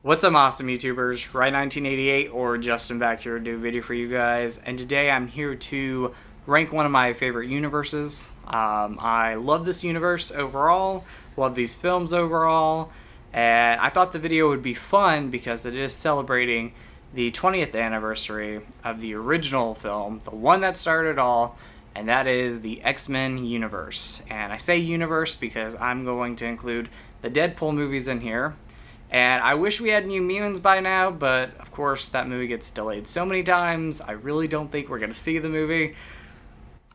What's up, awesome YouTubers? Right1988 or Justin back here to do a video for you guys, and today I'm here to rank one of my favorite universes. I love this universe overall, love these films overall, and I thought the video would be fun because it is celebrating the 20th anniversary of the original film, the one that started it all, and that is the X-Men universe. And I say universe because I'm going to include the Deadpool movies in here. And I wish we had New Mutants by now, but of course that movie gets delayed so many times. I really don't think we're going to see the movie.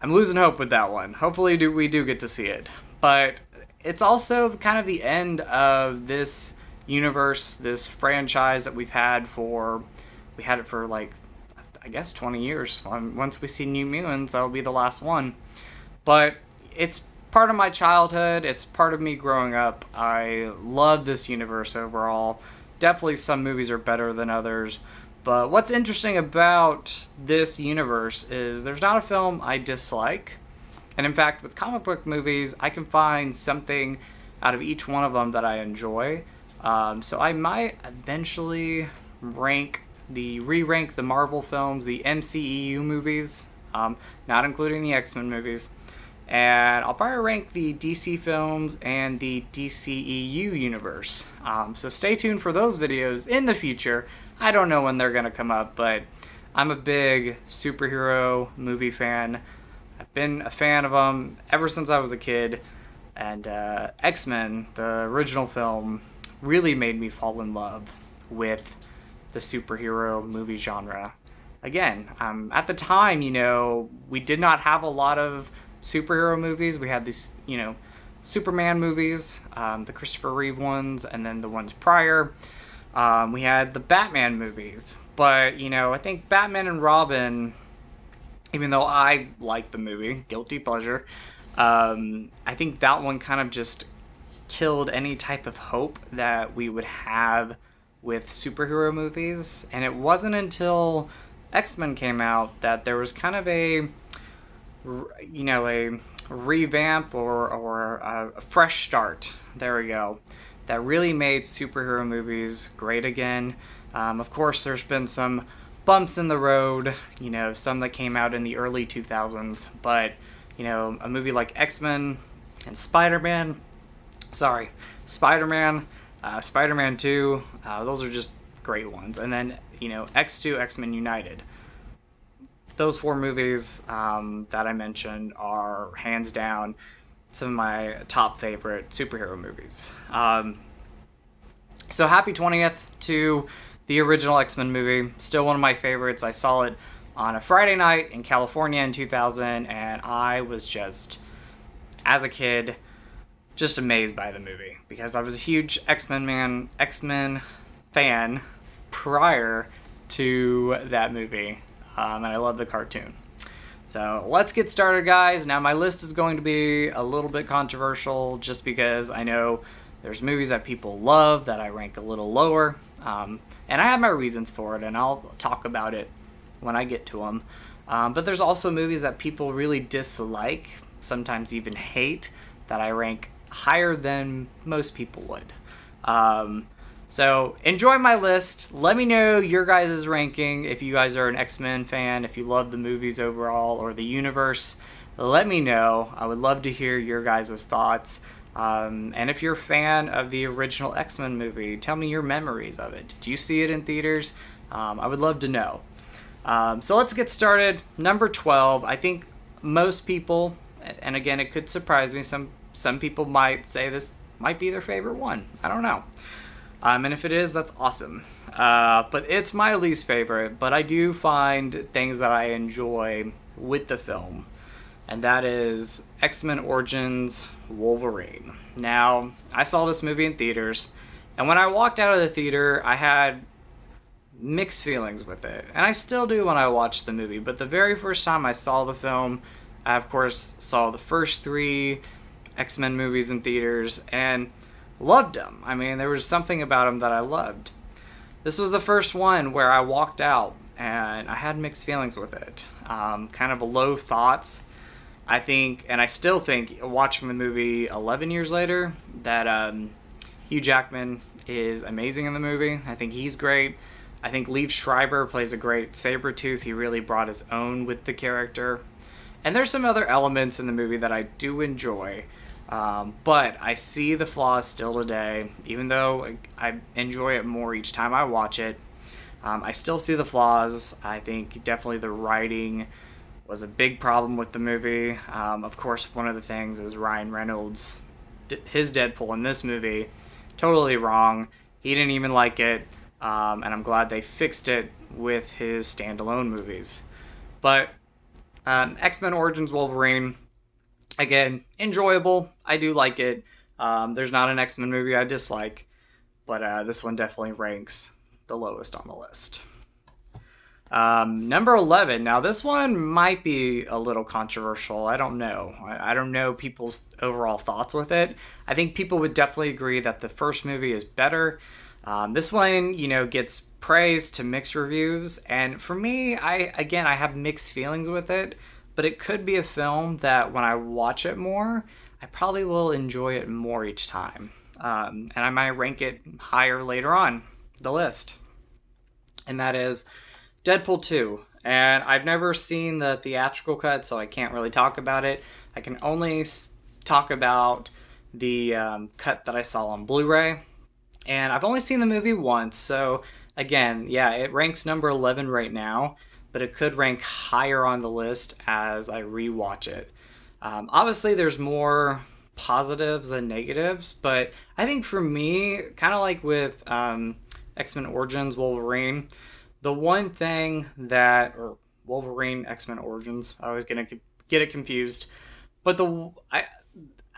I'm losing hope with that one. Hopefully we do get to see it. But it's also kind of the end of this universe, this franchise that we had it for like, I guess 20 years. Once we see New Mutants, that'll be the last one. But it's part of my childhood, it's part of me growing up. I love this universe overall. Definitely some movies are better than others, but what's interesting about this universe is there's not a film I dislike, and in fact with comic book movies I can find something out of each one of them that I enjoy. So I might eventually re-rank the Marvel films, the MCEU movies, not including the X-Men movies. And I'll probably rank the DC films and the DCEU universe. So stay tuned for those videos in the future. I don't know when they're going to come up, but I'm a big superhero movie fan. I've been a fan of them ever since I was a kid. And X-Men, the original film, really made me fall in love with the superhero movie genre. Again, at the time, we did not have a lot of superhero movies. We had these, Superman movies, the Christopher Reeve ones, and then the ones prior. We had the Batman movies, but, I think Batman and Robin, even though I like the movie, guilty pleasure, I think that one kind of just killed any type of hope that we would have with superhero movies. And it wasn't until X-Men came out that there was kind of a revamp or a fresh start, there we go, that really made superhero movies great again. Of course, there's been some bumps in the road, some that came out in the early 2000s, but, a movie like X-Men and Spider-Man 2, those are just great ones. And then, X2, X-Men United. Those four movies that I mentioned are hands down some of my top favorite superhero movies. So happy 20th to the original X-Men movie. Still one of my favorites. I saw it on a Friday night in California in 2000, and I was just, as a kid, just amazed by the movie because I was a huge X-Men fan prior to that movie. And I love the cartoon. So let's get started, guys. Now my list is going to be a little bit controversial just because I know there's movies that people love that I rank a little lower. And I have my reasons for it, and I'll talk about it when I get to them. But there's also movies that people really dislike, sometimes even hate, that I rank higher than most people would. So enjoy my list. Let me know your guys' ranking. If you guys are an X-Men fan, if you love the movies overall or the universe, let me know. I would love to hear your guys' thoughts. And if you're a fan of the original X-Men movie, tell me your memories of it. Did you see it in theaters? I would love to know. So let's get started. Number 12. I think most people, and again, it could surprise me, some people might say this might be their favorite one. I don't know. And if it is, that's awesome. But it's my least favorite, but I do find things that I enjoy with the film. And that is X-Men Origins Wolverine. Now, I saw this movie in theaters, and when I walked out of the theater, I had mixed feelings with it. And I still do when I watch the movie, but the very first time I saw the film, I of course saw the first 3 X-Men movies in theaters, and loved them. I mean, there was something about them that I loved. This was the first one where I walked out and I had mixed feelings with it. Kind of low thoughts. I think, and I still think, watching the movie 11 years later, that Hugh Jackman is amazing in the movie. I think he's great. I think Liev Schreiber plays a great Sabretooth. He really brought his own with the character. And there's some other elements in the movie that I do enjoy. But I see the flaws still today, even though I enjoy it more each time I watch it. I still see the flaws. I think definitely the writing was a big problem with the movie. Of course, one of the things is Ryan Reynolds, his Deadpool in this movie, totally wrong. He didn't even like it, and I'm glad they fixed it with his standalone movies. But X-Men Origins Wolverine, again, enjoyable. I do like it. There's not an X-Men movie I dislike, but this one definitely ranks the lowest on the list. Number 11. Now, this one might be a little controversial. I don't know. I don't know people's overall thoughts with it. I think people would definitely agree that the first movie is better. This one, gets praise to mixed reviews. And for me, I have mixed feelings with it. But it could be a film that when I watch it more, I probably will enjoy it more each time. And I might rank it higher later on the list. And that is Deadpool 2. And I've never seen the theatrical cut, so I can't really talk about it. I can only talk about the cut that I saw on Blu-ray. And I've only seen the movie once, so again, yeah, it ranks number 11 right now, but it could rank higher on the list as I rewatch it. Obviously, there's more positives than negatives, but I think for me, kind of like with X-Men Origins Wolverine, the one thing or Wolverine X-Men Origins, I always get it confused, but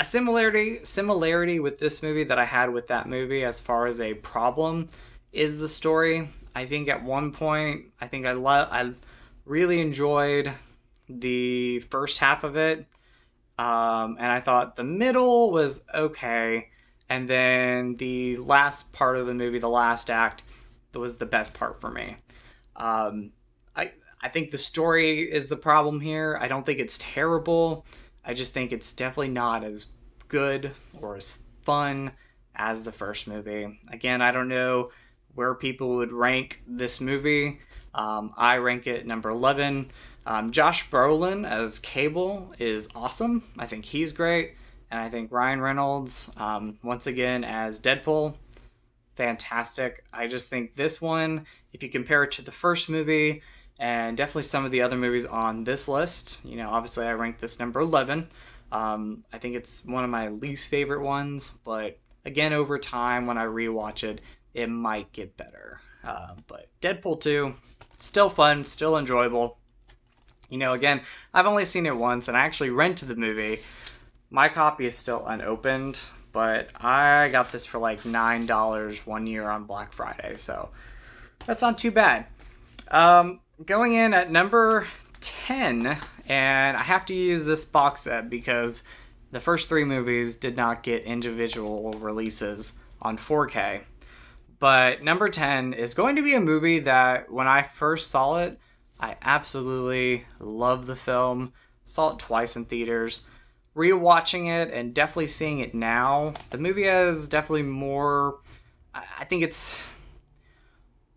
a similarity with this movie that I had with that movie as far as a problem is the story. I think at one point, I really enjoyed the first half of it, and I thought the middle was okay, and then the last part of the movie, the last act, was the best part for me. I think the story is the problem here. I don't think it's terrible. I just think it's definitely not as good or as fun as the first movie. Again, I don't know where people would rank this movie. I rank it number 11. Josh Brolin as Cable is awesome. I think he's great. And I think Ryan Reynolds, once again, as Deadpool, fantastic. I just think this one, if you compare it to the first movie, and definitely some of the other movies on this list, obviously I rank this number 11. I think it's one of my least favorite ones, but again, over time, when I rewatch it, it might get better. But Deadpool 2, still fun, still enjoyable. Again, I've only seen it once, and I actually rented the movie. My copy is still unopened, but I got this for like $9 one year on Black Friday, so that's not too bad. Going in at number 10, and I have to use this box set because the first three movies did not get individual releases on 4K. But number 10 is going to be a movie that when I first saw it, I absolutely loved the film. Saw it twice in theaters. Rewatching it and definitely seeing it now, the movie has definitely more, I think it's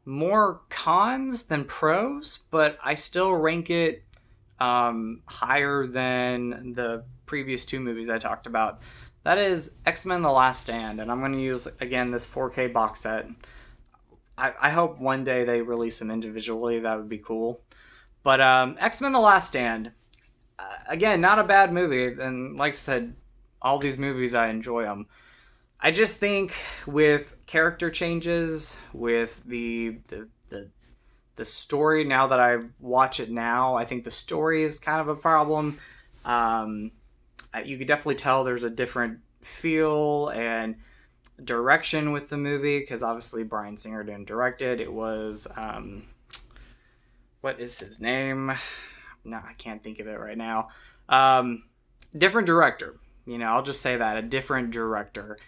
more cons than pros, but I still rank it higher than the previous two movies I talked about. That is X-Men The Last Stand, and I'm going to use, again, this 4K box set. I hope one day they release them individually. That would be cool. But X-Men The Last Stand, again, not a bad movie, and like I said, all these movies, I enjoy them. I just think with character changes, with the story, now that I watch it now, I think the story is kind of a problem. You could definitely tell there's a different feel and direction with the movie, because obviously Bryan Singer didn't direct it. It was, what is his name? No, I can't think of it right now. Different director. I'll just say that. A different director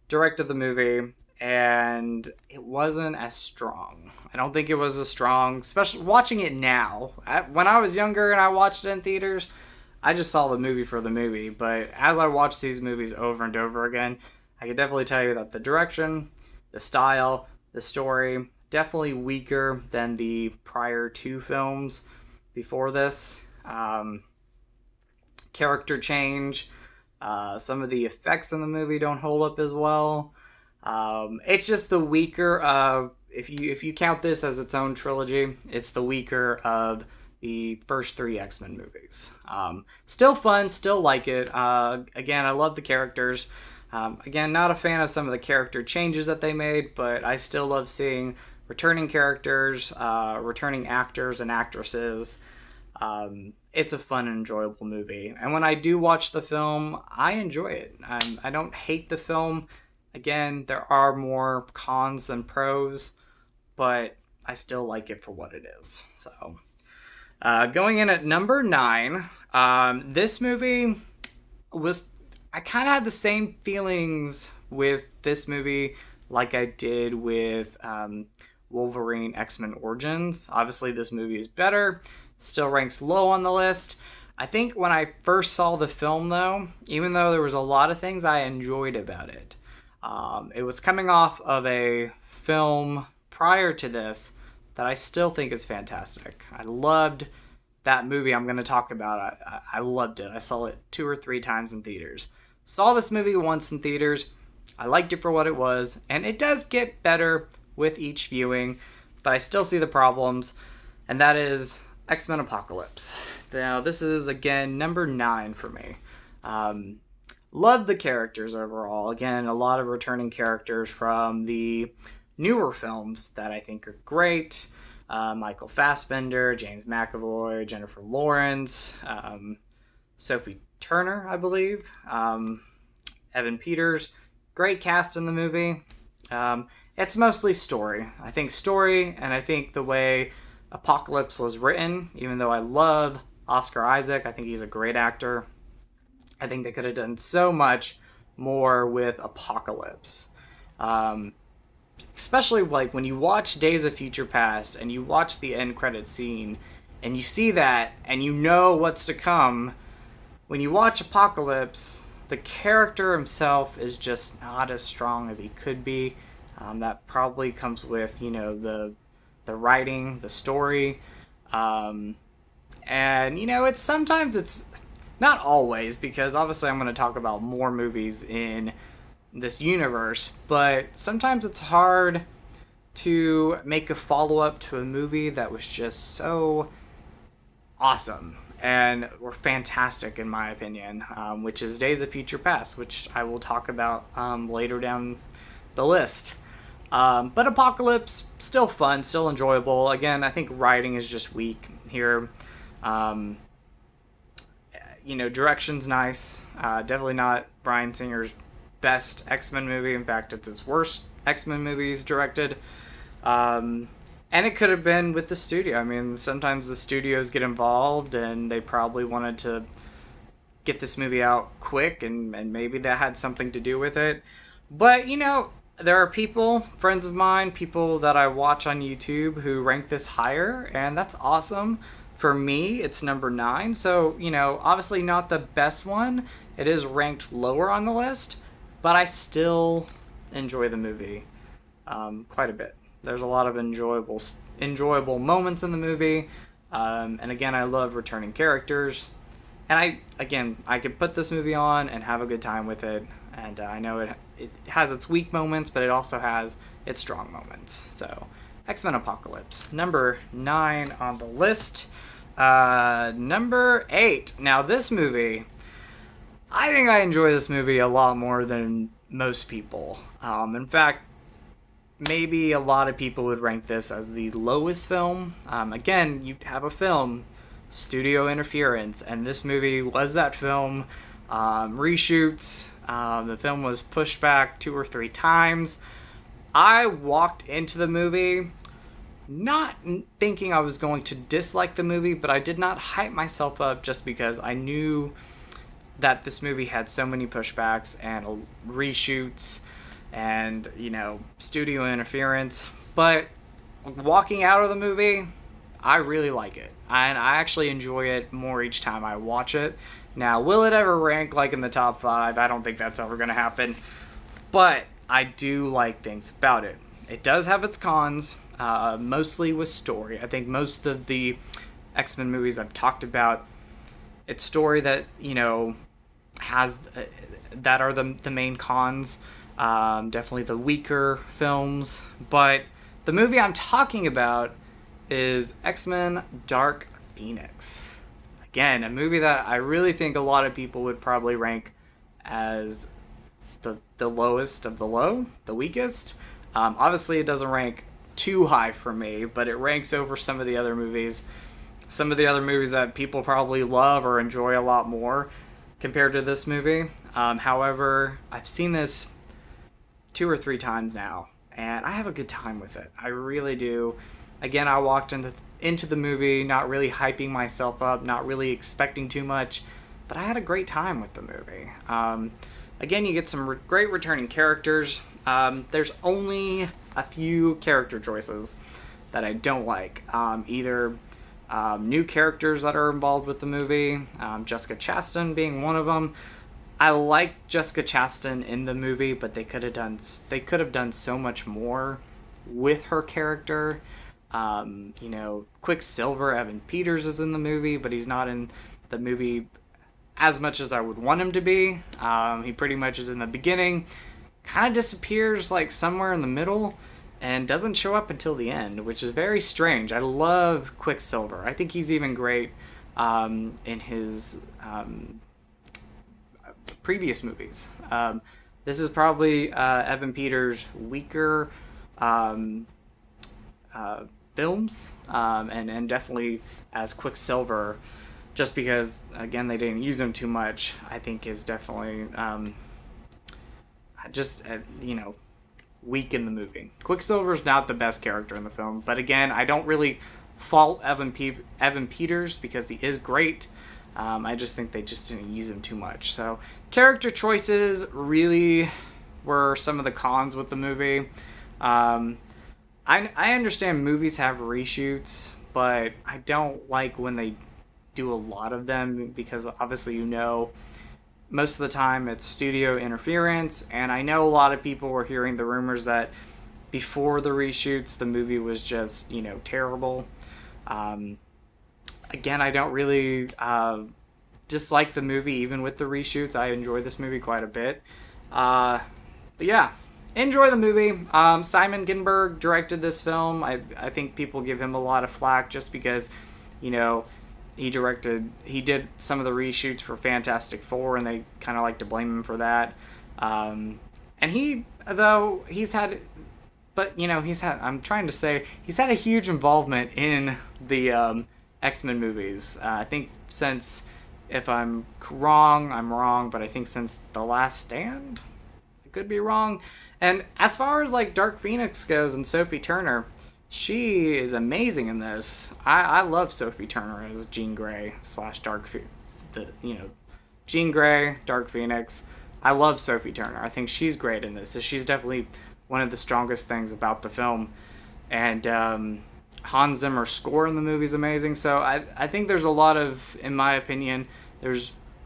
directed the movie, and it wasn't as strong. I don't think it was as strong, especially watching it now. When I was younger and I watched it in theaters, I just saw the movie for the movie. But as I watch these movies over and over again, I can definitely tell you that the direction, the style, the story, definitely weaker than the prior two films before this. Character change, some of the effects in the movie don't hold up as well. It's just the weaker of, if you count this as its own trilogy, it's the weaker of the first three X-Men movies. Still fun, still like it. Again, I love the characters. Again, not a fan of some of the character changes that they made, but I still love seeing returning characters, returning actors and actresses. It's a fun and enjoyable movie. And when I do watch the film, I enjoy it. I don't hate the film. Again, there are more cons than pros, but I still like it for what it is. So, going in at number 9, this movie was... I kind of had the same feelings with this movie like I did with Wolverine X-Men Origins. Obviously, this movie is better. Still ranks low on the list. I think when I first saw the film, though, even though there was a lot of things I enjoyed about it, it was coming off of a film prior to this that I still think is fantastic. I loved that movie I'm going to talk about. I loved it. I saw it 2 or 3 times in theaters. Saw this movie once in theaters. I liked it for what it was, and it does get better with each viewing, but I still see the problems, and that is X-Men Apocalypse. Now, this is, again, number 9 for me. Love the characters overall. Again, a lot of returning characters from the newer films that I think are great. Michael Fassbender, James McAvoy, Jennifer Lawrence, Sophie Turner, I believe, Evan Peters. Great cast in the movie. It's mostly story. I think story, and I think the way Apocalypse was written, even though I love Oscar Isaac, I think he's a great actor. I think they could have done so much more with Apocalypse. Especially like when you watch Days of Future Past and you watch the end credit scene and you see that and you know what's to come. When you watch Apocalypse, the character himself is just not as strong as he could be. That probably comes with, the writing, the story. And, it's not always, because obviously I'm going to talk about more movies in this universe, but sometimes it's hard to make a follow-up to a movie that was just so awesome and were fantastic in my opinion, which is Days of Future Past, which I will talk about later down the list. But Apocalypse, still fun, still enjoyable. Again, I think writing is just weak here. Direction's nice. Definitely not Bryan Singer's best X-Men movie. In fact, it's his worst X-Men movie he's directed. And it could have been with the studio. I mean, sometimes the studios get involved and they probably wanted to get this movie out quick, and maybe that had something to do with it. But, there are people, friends of mine, people that I watch on YouTube who rank this higher, and that's awesome. For me, it's number 9, so, obviously not the best one. It is ranked lower on the list, but I still enjoy the movie quite a bit. There's a lot of enjoyable moments in the movie, and again, I love returning characters. And I could put this movie on and have a good time with it, and I know it has its weak moments, but it also has its strong moments. So, X-Men Apocalypse, number 9 on the list. Number 8. Now, this movie, I think I enjoy this movie a lot more than most people. In fact, maybe a lot of people would rank this as the lowest film. Again, you have a film, studio interference, and this movie was that film. Reshoots, the film was pushed back 2 or 3 times. I walked into the movie not thinking I was going to dislike the movie, but I did not hype myself up just because I knew that this movie had so many pushbacks and reshoots and, studio interference. But walking out of the movie, I really like it. And I actually enjoy it more each time I watch it. Now, will it ever rank like in the top 5? I don't think that's ever going to happen. but I do like things about it. It does have its cons, mostly with story. I think most of the X-Men movies I've talked about, it's story that, has that are the main cons. Definitely the weaker films. But the movie I'm talking about is X-Men Dark Phoenix. Again, a movie that I really think a lot of people would probably rank as the lowest of the low, the weakest. Obviously, it doesn't rank too high for me, but it ranks over some of the other movies. Some of the other movies that people probably love or enjoy a lot more compared to this movie. However, I've seen this 2 or 3 times now, and I have a good time with it. I really do. Again, I walked into the movie not really hyping myself up, not really expecting too much, but I had a great time with the movie. Again, you get some great returning characters. There's only a few character choices that I don't like. Either new characters that are involved with the movie, Jessica Chastain being one of them. I like Jessica Chastain in the movie, but they could have done so much more with her character. Quicksilver, Evan Peters is in the movie, but he's not in the movie as much as I would want him to be. He pretty much is in the beginning, kind of disappears like somewhere in the middle, and doesn't show up until the end, which is very strange. I love Quicksilver. I think he's even great in his previous movies. This is probably Evan Peters' weaker films, and definitely as Quicksilver, just because, again, they didn't use him too much, I think is definitely weak in the movie. Quicksilver's not the best character in the film, but again, I don't really fault Evan Peters because he is great. I just think they just didn't use him too much. So character choices really were some of the cons with the movie. I understand movies have reshoots, but I don't like when they do a lot of them, because obviously most of the time it's studio interference, and I know a lot of people were hearing the rumors that before the reshoots the movie was just terrible. Again, I don't really dislike the movie even with the reshoots. I enjoy this movie quite a bit. But yeah, enjoy the movie. Simon Kinberg directed this film. I think people give him a lot of flack just because he did some of the reshoots for Fantastic Four, and they kind of like to blame him for that. I'm trying to say he's had a huge involvement in the X-Men movies. I think since, if I'm wrong, I'm wrong, but I think since The Last Stand, I could be wrong. And as far as like Dark Phoenix goes and Sophie Turner, she is amazing in this. I love Sophie Turner as Jean Grey / Jean Grey, Dark Phoenix. I love Sophie Turner. I think she's great in this. So she's definitely one of the strongest things about the film. And Hans Zimmer's score in the movie is amazing. So I think there's a lot of, in my opinion,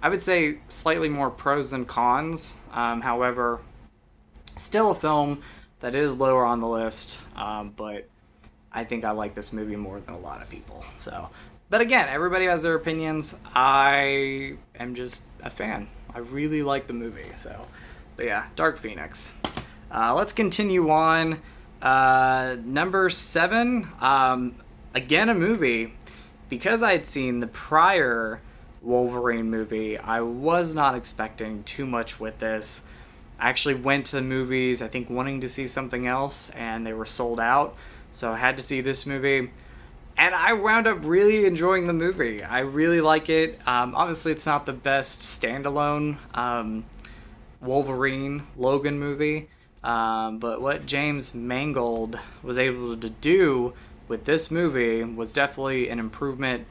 I would say slightly more pros than cons. However, still a film that is lower on the list, but I think I like this movie more than a lot of people. So, but again, everybody has their opinions. I am just a fan. I really like the movie. So, but yeah, Dark Phoenix. Let's continue on. Number 7. Again, a movie. Because I had seen the prior Wolverine movie, I was not expecting too much with this. I actually went to the movies, I think, wanting to see something else, and they were sold out. So I had to see this movie, and I wound up really enjoying the movie. I really like it. Obviously, it's not the best standalone Wolverine Logan movie, but what James Mangold was able to do with this movie was definitely an improvement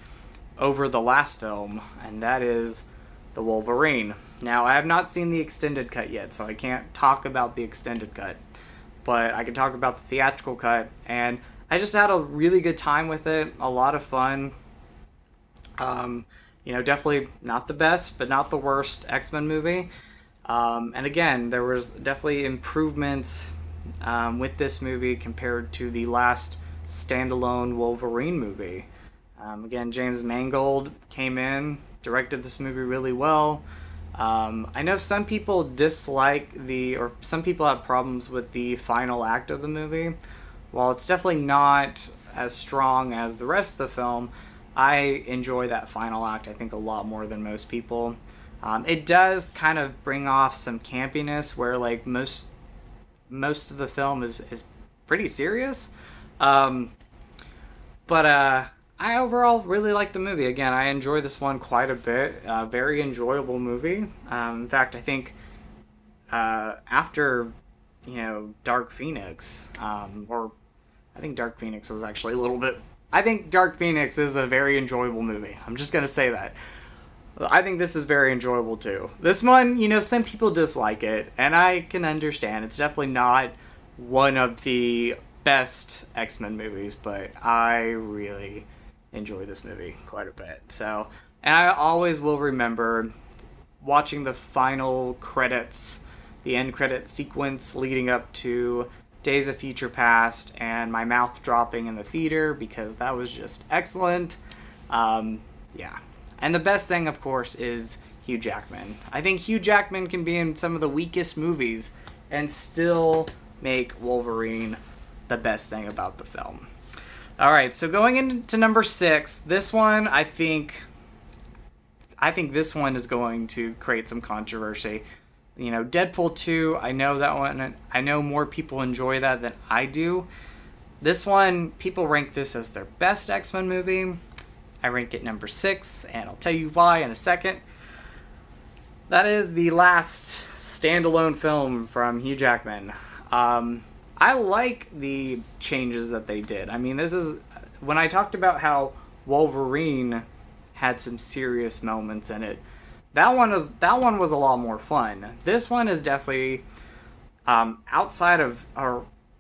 over the last film, and that is the Wolverine. Now, I have not seen the extended cut yet, so I can't talk about the extended cut, but I can talk about the theatrical cut, and I just had a really good time with it, a lot of fun. Definitely not the best, but not the worst X-Men movie. And again, there was definitely improvements with this movie compared to the last standalone Wolverine movie. Again, James Mangold came in, directed this movie really well. I know some people or some people have problems with the final act of the movie. While it's definitely not as strong as the rest of the film, I enjoy that final act, I think, a lot more than most people. It does kind of bring off some campiness where, like, most of the film is pretty serious. Um, but I overall really like the movie. Again, I enjoy this one quite a bit. Very enjoyable movie. In fact, I think after Dark Phoenix, or I think Dark Phoenix was actually a little bit. I think Dark Phoenix is a very enjoyable movie. I'm just gonna say that. I think this is very enjoyable too. This one, some people dislike it, and I can understand. It's definitely not one of the best X-Men movies, but I really enjoy this movie quite a bit. So, and I always will remember watching the final credits, the end credit sequence leading up to Days of Future Past, and my mouth dropping in the theater because that was just excellent. Yeah. And the best thing, of course, is Hugh Jackman. I think Hugh Jackman can be in some of the weakest movies and still make Wolverine the best thing about the film. All right, so going into number 6, this one, I think this one is going to create some controversy. Deadpool 2, I know that one. I know more people enjoy that than I do. This one, people rank this as their best X-Men movie. I rank it number 6, and I'll tell you why in a second. That is the last standalone film from Hugh Jackman. I like the changes that they did. I mean, this is when I talked about how Wolverine had some serious moments in it. That one was a lot more fun. This one is definitely outside of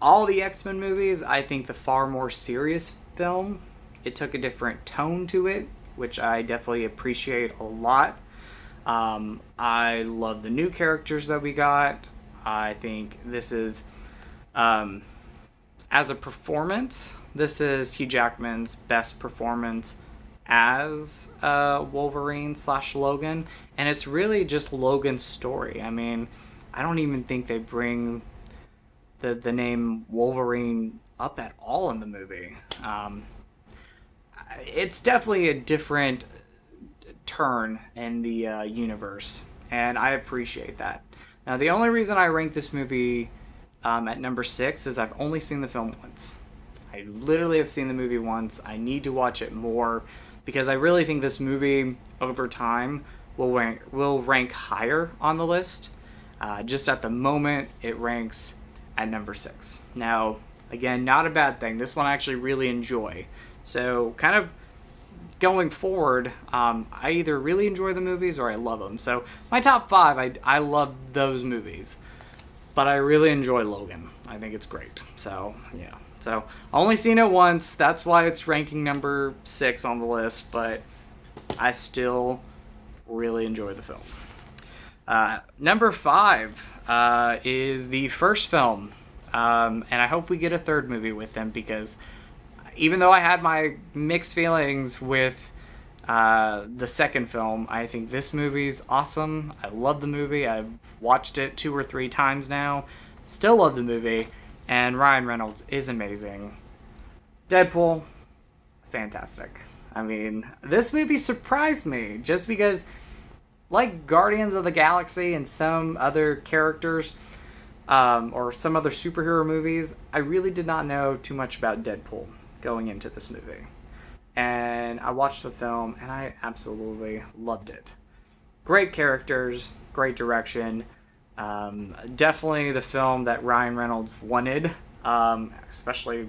all the X-Men movies, I think the far more serious film. It took a different tone to it, which I definitely appreciate a lot. I love the new characters that we got. I think this is, as a performance, this is Hugh Jackman's best performance as Wolverine/Logan. And it's really just Logan's story. I mean, I don't even think they bring the name Wolverine up at all in the movie. It's definitely a different turn in the universe, and I appreciate that. Now, the only reason I rank this movie at number 6 is I've only seen the film once. I literally have seen the movie once. I need to watch it more because I really think this movie, over time, will rank higher on the list. Just at the moment, it ranks at number 6. Now, again, not a bad thing. This one I actually really enjoy. So, kind of going forward, I either really enjoy the movies or I love them. So, my top 5, I love those movies. But I really enjoy Logan. I think it's great. So, yeah. So, only seen it once. That's why it's ranking number 6 on the list. But I still really enjoy the film. Number 5 is the first film. And I hope we get a third movie with them because even though I had my mixed feelings with the second film, I think this movie's awesome. I love the movie. I've watched it 2 or 3 times now. Still love the movie. And Ryan Reynolds is amazing. Deadpool, fantastic. I mean, this movie surprised me just because, like Guardians of the Galaxy and some other characters, or some other superhero movies, I really did not know too much about Deadpool going into this movie. And I watched the film and I absolutely loved it. Great characters, great direction. Definitely the film that Ryan Reynolds wanted, especially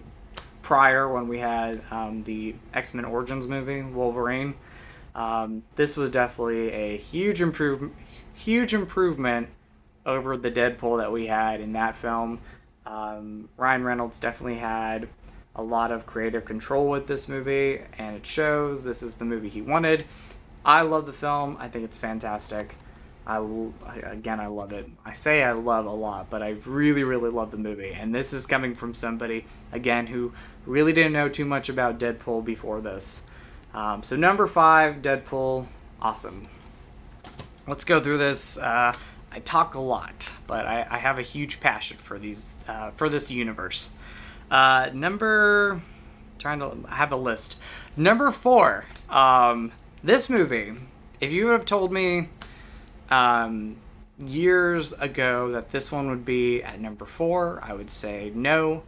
prior when we had the X-Men Origins movie, Wolverine. This was definitely a huge improvement over the Deadpool that we had in that film. Ryan Reynolds definitely had a lot of creative control with this movie, and it shows. This is the movie he wanted. I love the film. I think it's fantastic. Again, I love it. I say I love a lot, but I really, really love the movie. And this is coming from somebody, again, who really didn't know too much about Deadpool before this. So number 5, Deadpool, awesome. Let's go through this. I talk a lot, but I have a huge passion for this universe. Trying to have a list. Number 4, this movie. If you would have told me years ago that this one would be at number 4, I would say no.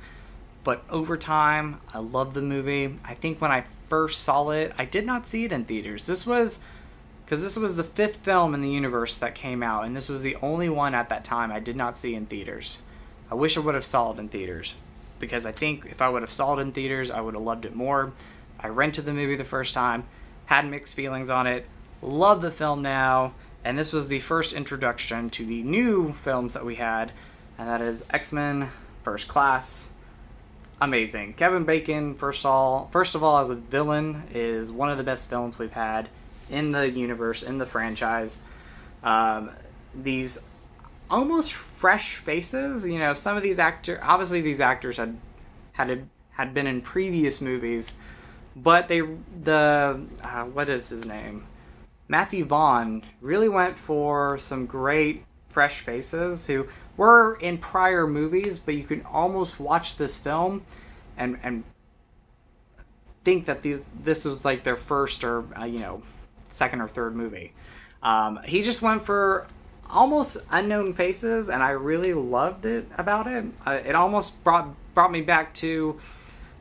But over time, I love the movie. I think when I first saw it, I did not see it in theaters. This was the 5th film in the universe that came out, and this was the only one at that time I did not see in theaters. I wish I would have saw it in theaters, because I think if I would have saw it in theaters, I would have loved it more. I rented the movie the first time, had mixed feelings on it, love the film now, and this was the first introduction to the new films that we had, and that is X-Men First Class. Amazing. Kevin Bacon, first of all, as a villain, is one of the best villains we've had in the universe, in the franchise. These almost fresh faces, you know, some of these obviously these actors had been in previous movies, but what is his name? Matthew Vaughn really went for some great fresh faces who were in prior movies, but you can almost watch this film and think that this was like their first or second or third movie. He just went for almost unknown faces, and I really loved it about it. It almost brought me back to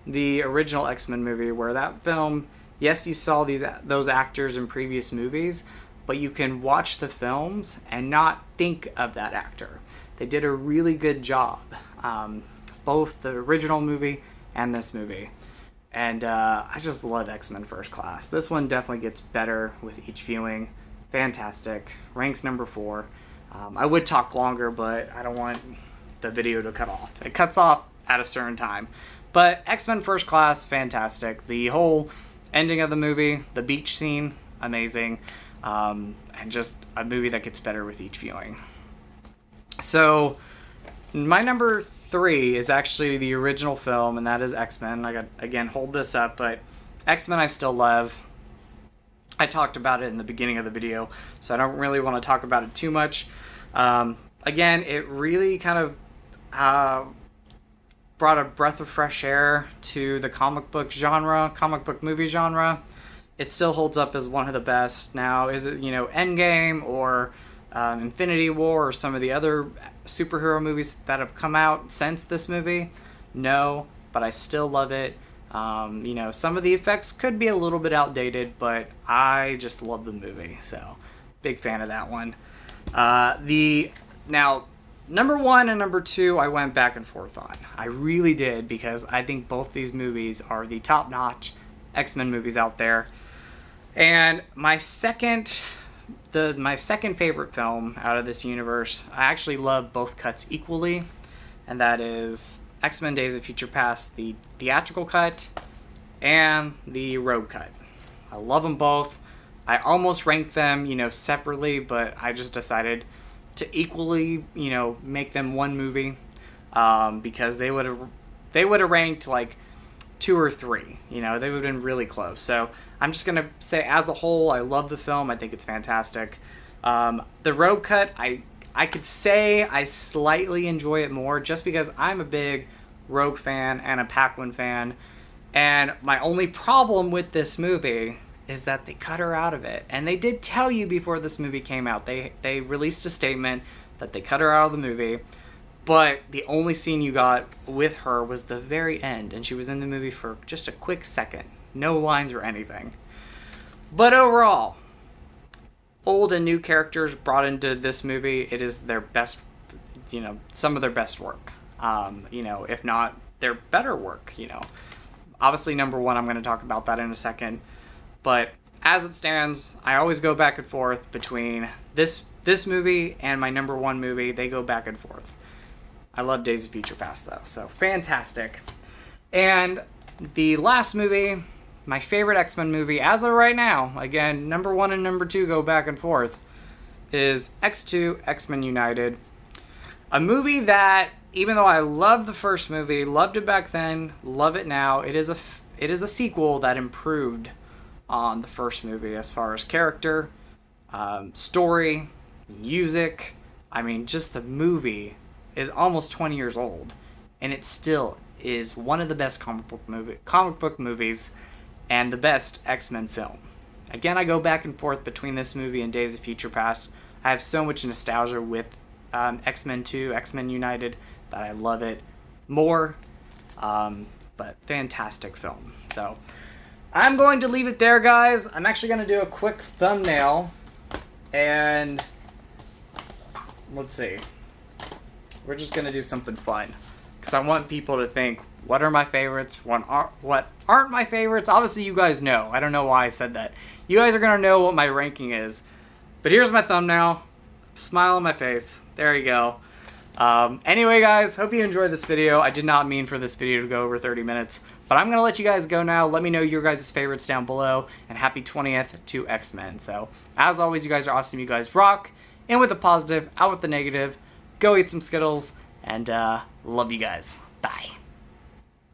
the original X-Men movie, where that film, yes, you saw those actors in previous movies, but you can watch the films and not think of that actor. They did a really good job, both the original movie and this movie. And I just love X-Men First Class. This one definitely gets better with each viewing. Fantastic. Ranks number 4. I would talk longer, but I don't want the video to cut off. It cuts off at a certain time. But X-Men First Class, fantastic. The whole ending of the movie, the beach scene, amazing. And just a movie that gets better with each viewing. So, my number 3 is actually the original film, and that is X-Men. I got, again, hold this up, but X-Men I still love. I talked about it in the beginning of the video, so I don't really want to talk about it too much. Again, it really kind of brought a breath of fresh air to the comic book movie genre. It still holds up as one of the best. Now, is it, Endgame or Infinity War or some of the other superhero movies that have come out since this movie? No, but I still love it. Some of the effects could be a little bit outdated, but I just love the movie, so big fan of that one. Now, number 1 and number 2, I went back and forth on. I really did, because I think both these movies are the top-notch X-Men movies out there. And my second favorite film out of this universe, I actually love both cuts equally, and that is X-Men Days of Future Past, the theatrical cut and the road cut. I love them both. I almost ranked them, separately, but I just decided to equally, make them one movie, because they would have ranked like 2 or 3. They would have been really close. So I'm just gonna say, as a whole, I love the film. I think it's fantastic. The road cut, I could say I slightly enjoy it more, just because I'm a big Rogue fan and a Paquin fan, and my only problem with this movie is that they cut her out of it. And they did tell you before this movie came out. They released a statement that they cut her out of the movie, but the only scene you got with her was the very end, and she was in the movie for just a quick second. No lines or anything. But overall, old and new characters brought into this movie. It is their best, some of their best work. If not their better work, Obviously, number 1, I'm going to talk about that in a second. But as it stands, I always go back and forth between this movie and my number 1 movie. They go back and forth. I love Days of Future Past, though, so fantastic. And the last movie, my favorite X-Men movie as of right now, again, number 1 and number 2 go back and forth, is X2, X-Men United. A movie that, even though I loved the first movie, loved it back then, love it now, it is a sequel that improved on the first movie as far as character, story, music. I mean, just the movie is almost 20 years old, and it still is one of the best comic book movies and the best X-Men film. Again, I go back and forth between this movie and Days of Future Past. I have so much nostalgia with X-Men 2, X-Men United, that I love it more. But fantastic film. So I'm going to leave it there, guys. I'm actually going to do a quick thumbnail, and let's see. We're just going to do something fun, because I want people to think, what are my favorites? What aren't my favorites? Obviously, you guys know. I don't know why I said that. You guys are going to know what my ranking is. But here's my thumbnail. Smile on my face. There you go. Anyway, guys, hope you enjoyed this video. I did not mean for this video to go over 30 minutes. But I'm going to let you guys go now. Let me know your guys' favorites down below. And happy 20th to X-Men. So, as always, you guys are awesome. You guys rock. In with the positive, out with the negative. Go eat some Skittles. And love you guys. Bye.